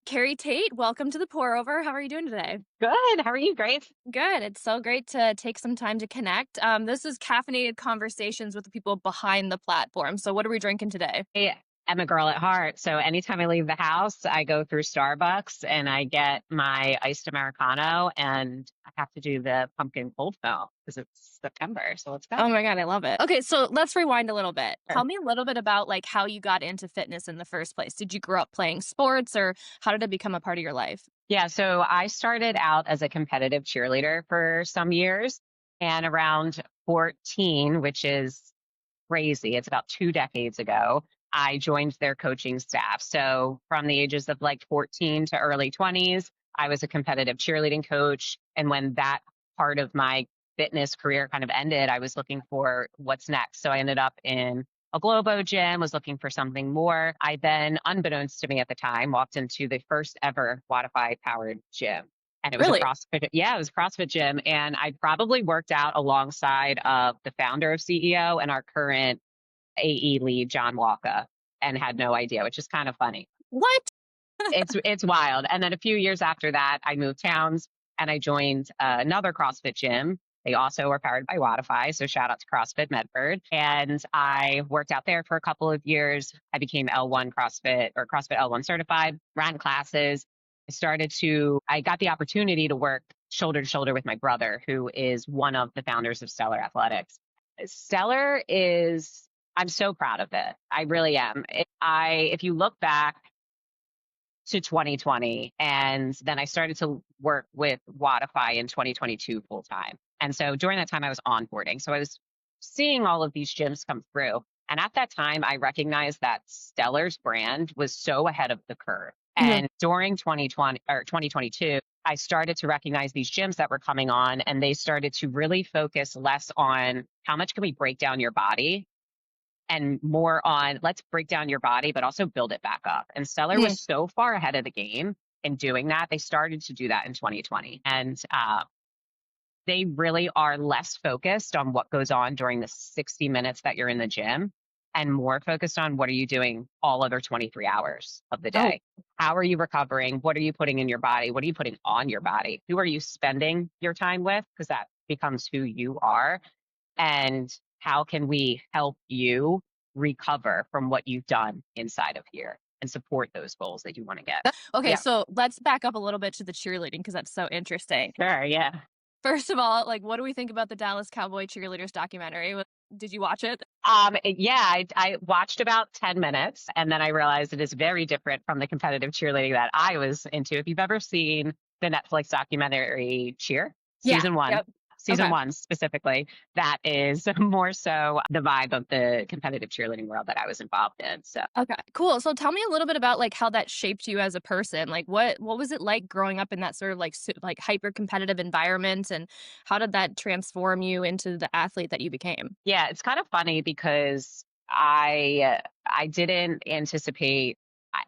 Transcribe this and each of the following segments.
Keri Tait, welcome to the pour over. How are you doing today? Good. How are you, Grace? Good. It's so great to take some time to connect. This is caffeinated conversations with the people behind the platform. So, what are we drinking today? I am a girl at heart. So anytime I leave the house, I go through Starbucks and I get my iced Americano and I have to do the pumpkin cold foam because it's September. So let's go. Oh my God, I love it. Okay, so let's rewind a little bit. Sure. Tell me a little bit about like how you got into fitness in the first place. Did you grow up playing sports or how did it become a part of your life? Yeah. So I started out as a competitive cheerleader for some years and around 14, which is crazy. It's about 2 decades ago. I joined their coaching staff. So from the ages of like 14 to early 20s, I was a competitive cheerleading coach. And when that part of my fitness career kind of ended, I was looking for what's next. So I ended up in a Globo gym, was looking for something more. I then, unbeknownst to me at the time, walked into the first ever Wodify powered gym. And it was a Really? CrossFit. Yeah, it was a CrossFit gym. And I probably worked out alongside of the founder of CEO and our current AE lead, John Walker, and had no idea, which is kind of funny. What? It's wild. And then a few years after that, I moved towns and I joined another CrossFit gym. They also were powered by Wodify, so shout out to CrossFit Medford. And I worked out there for a couple of years. I became L1 CrossFit or CrossFit L1 certified, ran classes. I got the opportunity to work shoulder to shoulder with my brother, who is one of the founders of Stellar Athletics. Stellar is, I'm so proud of it. I really am. If you look back to 2020, and then I started to work with Wodify in 2022 full time. And so during that time, I was onboarding. So I was seeing all of these gyms come through. And at that time, I recognized that Stellar's brand was so ahead of the curve. Mhm. And during 2020 or 2022, I started to recognize these gyms that were coming on, and they started to really focus less on how much can we break down your body and more on let's break down your body, but also build it back up. And Stellar Mhm. was so far ahead of the game in doing that. They started to do that in 2020. And they really are less focused on what goes on during the 60 minutes that you're in the gym and more focused on what are you doing all other 23 hours of the Oh, day. How are you recovering? What are you putting in your body? What are you putting on your body? Who are you spending your time with? Because that becomes who you are. And how can we help you recover from what you've done inside of here and support those goals that you want to get? okay. Yeah, So let's back up a little bit to the cheerleading because that's so interesting. sure. Yeah. First of all, like, what do we think about the Dallas Cowboy cheerleaders documentary? Did you watch it? I watched about 10 minutes and then I realized it is very different from the competitive cheerleading that I was into. If you've ever seen the Netflix documentary Cheer, Yeah. season one, Yep. season Okay. one specifically, that is more so the vibe of the competitive cheerleading world that I was involved in. So Okay. Cool. So tell me a little bit about like how that shaped you as a person. Like what was it like growing up in that sort of like like hyper competitive environment, and how did that transform you into the athlete that you became? yeah, it's kind of funny because I didn't anticipate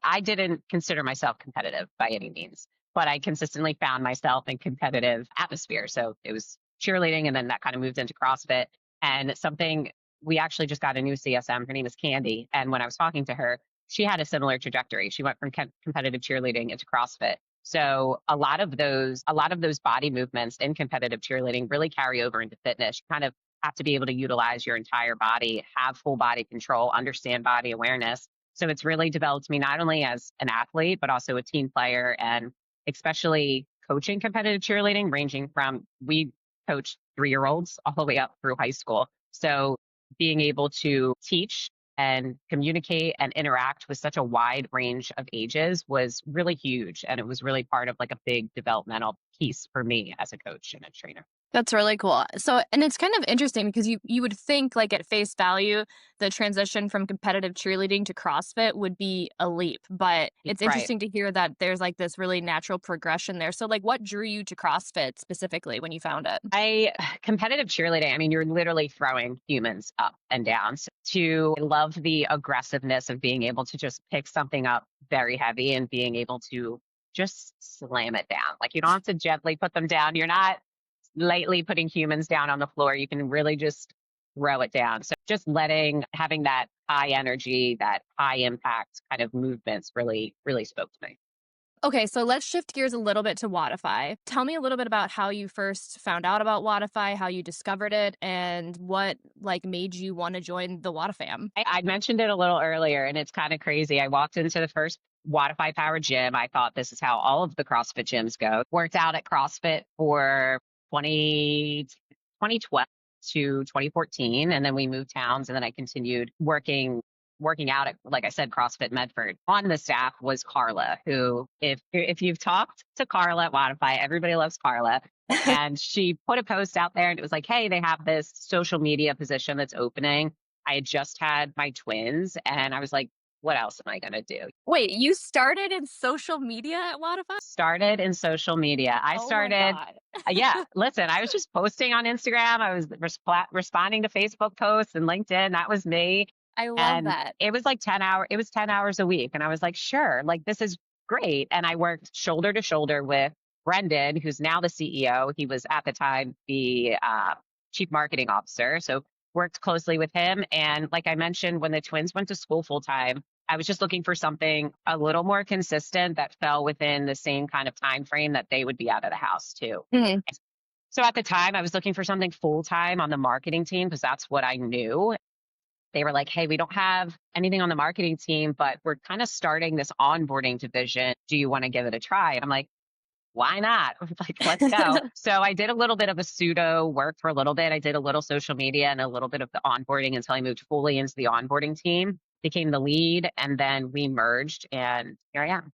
I didn't consider myself competitive by any means, but I consistently found myself in competitive atmosphere. So it was cheerleading and then that kind of moved into CrossFit and something we actually just got a new CSM. Her name is Candy. And when I was talking to her, she had a similar trajectory. She went from competitive cheerleading into CrossFit. So a lot of those body movements in competitive cheerleading really carry over into fitness. You kind of have to be able to utilize your entire body, have full body control, understand body awareness. So it's really developed me not only as an athlete, but also a team player and especially coaching competitive cheerleading, ranging from we coach 3 year olds all the way up through high school. So being able to teach and communicate and interact with such a wide range of ages was really huge. And it was really part of like a big developmental piece for me as a coach and a trainer. That's really cool. So, and it's kind of interesting because you would think like at face value, the transition from competitive cheerleading to CrossFit would be a leap, but it's Right. interesting to hear that there's like this really natural progression there. So, like, what drew you to CrossFit specifically when you found it? I competitive cheerleading, I mean, you're literally throwing humans up and down. So I love the aggressiveness of being able to just pick something up very heavy and being able to just slam it down. Like you don't have to gently put them down. You're not lightly putting humans down on the floor. You can really just throw it down. So just having that high energy, that high impact kind of movements really, really spoke to me. Okay, so let's shift gears a little bit to Wodify. Tell me a little bit about how you first found out about Wodify, how you discovered it, and what like made you want to join the Wodifam. I mentioned it a little earlier, and it's kind of crazy. I walked into the first Wodify powered gym. I thought this is how all of the CrossFit gyms go. Worked out at CrossFit for 2012 to 2014, and then we moved towns, and then I continued working out at, like I said, CrossFit Medford. On the staff was Carla, who, if you've talked to Carla at Wodify, everybody loves Carla. And she put a post out there and it was like, hey, they have this social media position that's opening. I had just had my twins and I was like, what else am I going to do? Wait, you started in social media at Wodify? Started in social media. I Oh my started, god. yeah, listen, I was just posting on Instagram. I was responding to Facebook posts and LinkedIn. That was me. I love And that. it was like 10 hours, it was 10 hours a week. And I was like, sure, like this is great. And I worked shoulder to shoulder with Brendan, who's now the CEO. He was at the time the chief marketing officer. So worked closely with him. And like I mentioned, when the twins went to school full time, I was just looking for something a little more consistent that fell within the same kind of time frame that they would be out of the house too. Mhm. So at the time, I was looking for something full time on the marketing team because that's what I knew. They were like, hey, we don't have anything on the marketing team, but we're kind of starting this onboarding division. Do you want to give it a try? And I'm like, why not? Like, let's go. So I did a little bit of a pseudo work for a little bit. I did a little social media and a little bit of the onboarding until I moved fully into the onboarding team, became the lead, and then we merged. And here I am.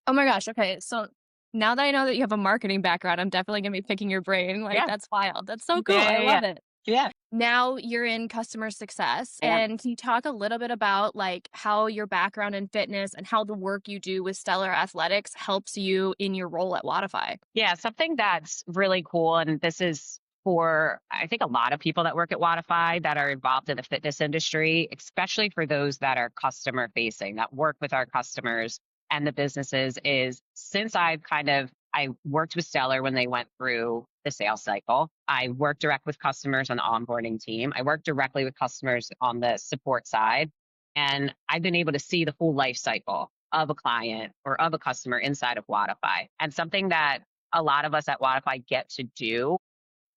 Oh my gosh, okay, so now that I know that you have a marketing background, I'm definitely gonna be picking your brain, like, Yeah. that's wild. That's so Yeah. cool, I Yeah. Yeah. love it. Yeah. Now you're in customer success, I am. and can you talk a little bit about, like, how your background in fitness and how the work you do with Stellar Athletics helps you in your role at Wodify? Yeah, something that's really cool, and this is for, I think, a lot of people that work at Wodify that are involved in the fitness industry, especially for those that are customer facing, that work with our customers and the businesses, is since I worked with Stellar when they went through the sales cycle. I worked direct with customers on the onboarding team. I worked directly with customers on the support side. And I've been able to see the full life cycle of a client or of a customer inside of Wodify. And something that a lot of us at Wodify get to do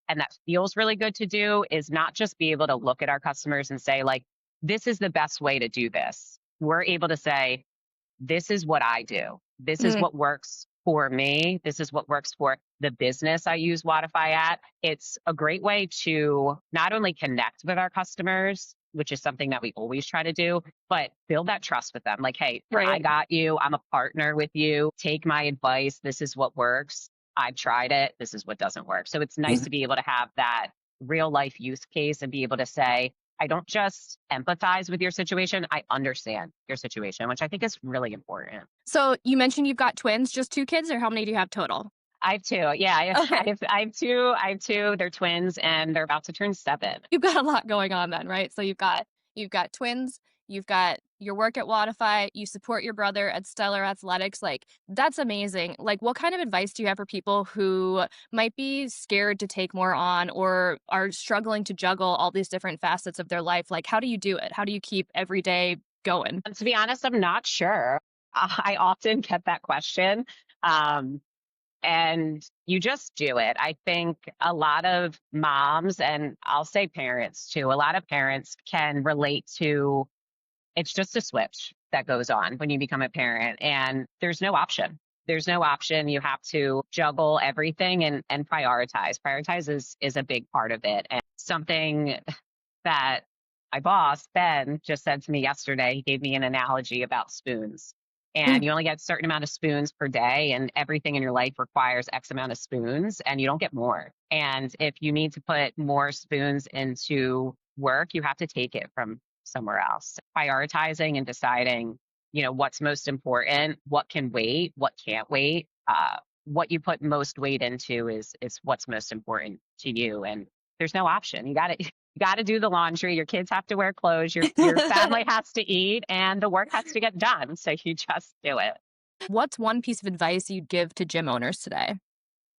and that feels really good to do is not just be able to look at our customers and say, like, this is the best way to do this. We're able to say, this is what I do. This is Mhm, what works for me. This is what works for the business I use Wodify at. It's a great way to not only connect with our customers, which is something that we always try to do, but build that trust with them. Like, hey, I right. got you. I'm a partner with you. Take my advice. This is what works. I've tried it. This is what doesn't work. So it's nice to be able to have that real life use case and be able to say, I don't just empathize with your situation, I understand your situation, which I think is really important. So, you mentioned you've got twins, just 2 kids, or how many do you have total? I have two. Yeah, Okay. I have two. I have two. They're twins and they're about to turn 7. You've got a lot going on then, right? So you've got twins, you've got your work at Wodify, you support your brother at Stellar Athletics, like, that's amazing. Like, what kind of advice do you have for people who might be scared to take more on or are struggling to juggle all these different facets of their life? Like, how do you do it? How do you keep every day going? And to be honest, I'm not sure. I often get that question. Um, and you just do it. I think a lot of moms, and I'll say parents too, a lot of parents can relate to it's just a switch that goes on when you become a parent, and there's no option. There's no option. You have to juggle everything and prioritize. Prioritize is a big part of it. And something that my boss, Ben, just said to me yesterday, he gave me an analogy about spoons. Mm, And you only get a certain amount of spoons per day, and everything in your life requires X amount of spoons, and you don't get more. And if you need to put more spoons into work, you have to take it from somewhere else. Prioritizing and deciding, what's most important, what can wait, what can't wait. What you put most weight into is what's most important to you. And there's no option. You got to do the laundry. Your kids have to wear clothes. Your family has to eat, and the work has to get done. So you just do it. What's one piece of advice you'd give to gym owners today?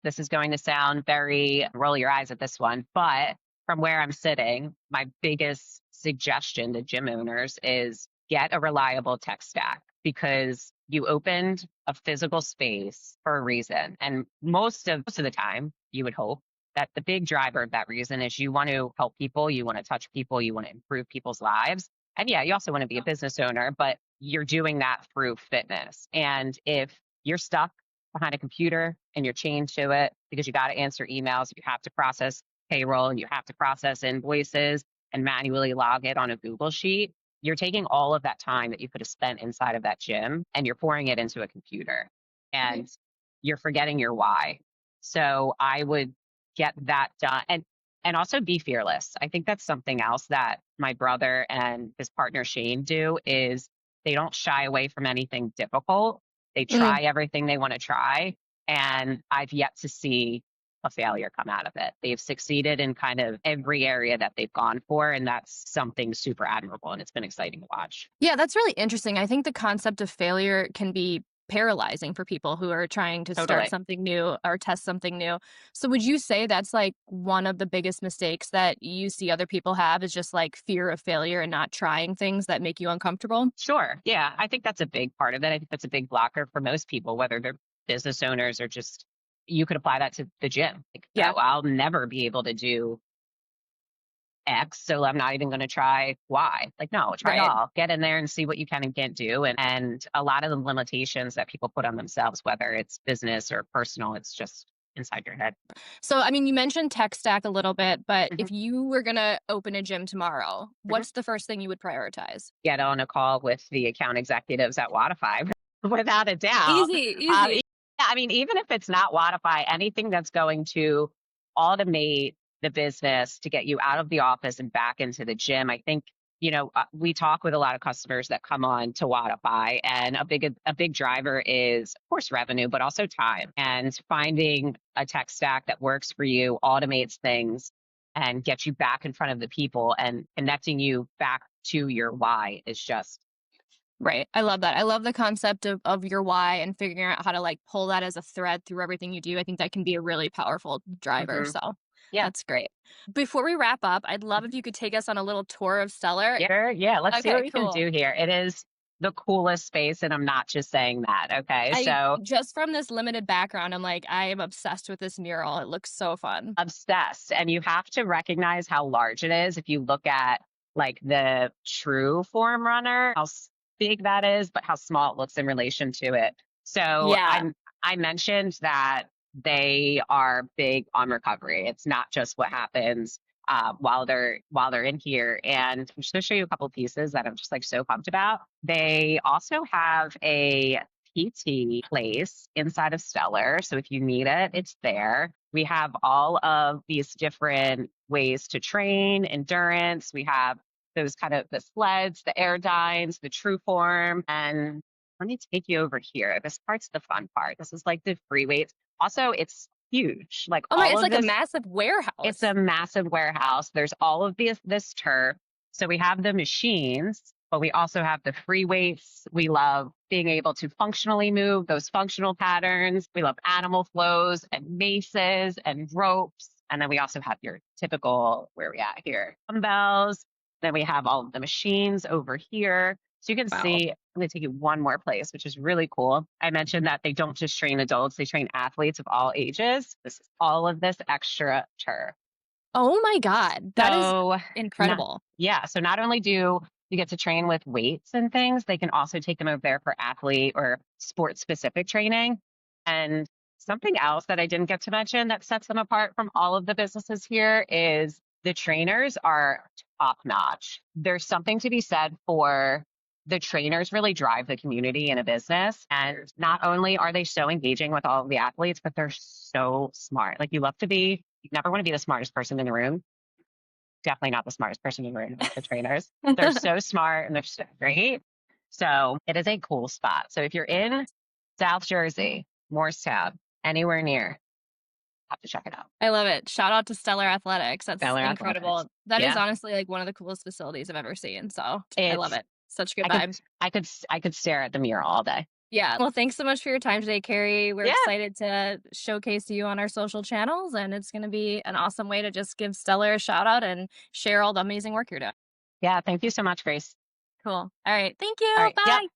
This is going to sound very roll your eyes at this one, but from where I'm sitting, my biggest suggestion to gym owners is get a reliable tech stack. because you opened a physical space for a reason. And most of the time, you would hope that the big driver of that reason is you want to help people, you want to touch people, you want to improve people's lives. And yeah, you also want to be a business owner, but you're doing that through fitness. And if you're stuck behind a computer and you're chained to it because you got to answer emails, you have to process payroll, and you have to process invoices and manually log it on a Google sheet, you're taking all of that time that you could have spent inside of that gym and you're pouring it into a computer and you're forgetting your why. So I would get that done, and also be fearless. I think that's something else that my brother and his partner Shane do is they don't shy away from anything difficult. They Mm. try everything they want to try, and I've yet to see a failure come out of it. They've succeeded in kind of every area that they've gone for, and that's something super admirable, and it's been exciting to watch. Yeah, that's really interesting. I think the concept of failure can be paralyzing for people who are trying to start Totally. something new or test something new. So would you say that's like one of the biggest mistakes that you see other people have is just like fear of failure and not trying things that make you uncomfortable? Sure. Yeah, I think that's a big part of it. I think that's a big blocker for most people, whether they're business owners or just you could apply that to the gym. Like, Yeah, oh, I'll never be able to do X, so I'm not even going to try Y. Like, no, try it right. all. Get in there and see what you can and can't do. And a lot of the limitations that people put on themselves, whether it's business or personal, it's just inside your head. So, I mean, you mentioned tech stack a little bit, but Mhm, if you were gonna open a gym tomorrow, mhm. what's the first thing you would prioritize? Get on a call with the account executives at Wodify, without a doubt. Easy, Yeah, easy. I mean, even if it's not Wodify, anything that's going to automate the business to get you out of the office and back into the gym. I think, we talk with a lot of customers that come on to Wodify, and a big driver is, of course, revenue, but also time. And finding a tech stack that works for you, automates things, and gets you back in front of the people and connecting you back to your why is just. Right. I love that. I love the concept of your why and figuring out how to like pull that as a thread through everything you do. I think that can be a really powerful driver. Mhm. So Yeah. that's great. Before we wrap up, I'd love Mhm. if you could take us on a little tour of Stellar. Yeah, sure. Yeah, let's see what Okay, we can cool. do here. It is the coolest space, and I'm not just saying that. Okay. I So just from this limited background, I'm like, I am obsessed with this mural. It looks so fun. obsessed. And you have to recognize how large it is. If you look at like the true form runner, big that is, but how small it looks in relation to it. So Yeah. I mentioned that they are big on recovery. It's not just what happens while they're in here. And I'm just going to show you a couple pieces that I'm just like so pumped about. They also have a PT place inside of Stellar. So if you need it, it's there. We have all of these different ways to train, endurance. We have those kind of the sleds, the airdynes, the true form. And let me take you over here. This part's the fun part. This is like the free weights. Also, it's huge. Like Oh my, all it's of like a this, massive it's a warehouse. massive warehouse. There's all of this turf. So we have the machines, but we also have the free weights. We love being able to functionally move those functional patterns. We love animal flows and maces and ropes. And then we also have your typical, where are we at here? Dumbbells. Then we have all of the machines over here. So you can Wow. see, I'm going to take you one more place, which is really cool. I mentioned that they don't just train adults, they train athletes of all ages. This is all of this extra turf. Oh my God. That is So, not, incredible. yeah. So not only do you get to train with weights and things, they can also take them over there for athlete or sport specific training. And something else that I didn't get to mention that sets them apart from all of the businesses here is the trainers are top notch. There's something to be said for the trainers really drive the community in a business. And not only are they so engaging with all of the athletes, but they're so smart. Like you never want to be the smartest person in the room. Definitely not the smartest person in the room, the trainers. They're so smart and they're so great. So it is a cool spot. So if you're in South Jersey, Moorestown, anywhere near, have to check it out. I love it. Shout out to Stellar Athletics. That's Stellar Athletics. incredible. That is Yeah. honestly like one of the coolest facilities I've ever seen. So I love It's it. Such good I could vibes. I could stare at the mural all day. Yeah. Well, thanks so much for your time today, Carrie. We're Yeah. excited to showcase you on our social channels, and it's going to be an awesome way to just give Stellar a shout out and share all the amazing work you're doing. Yeah. Thank you so much, Grace. Cool. All right. Thank All you. right. Yep. Bye.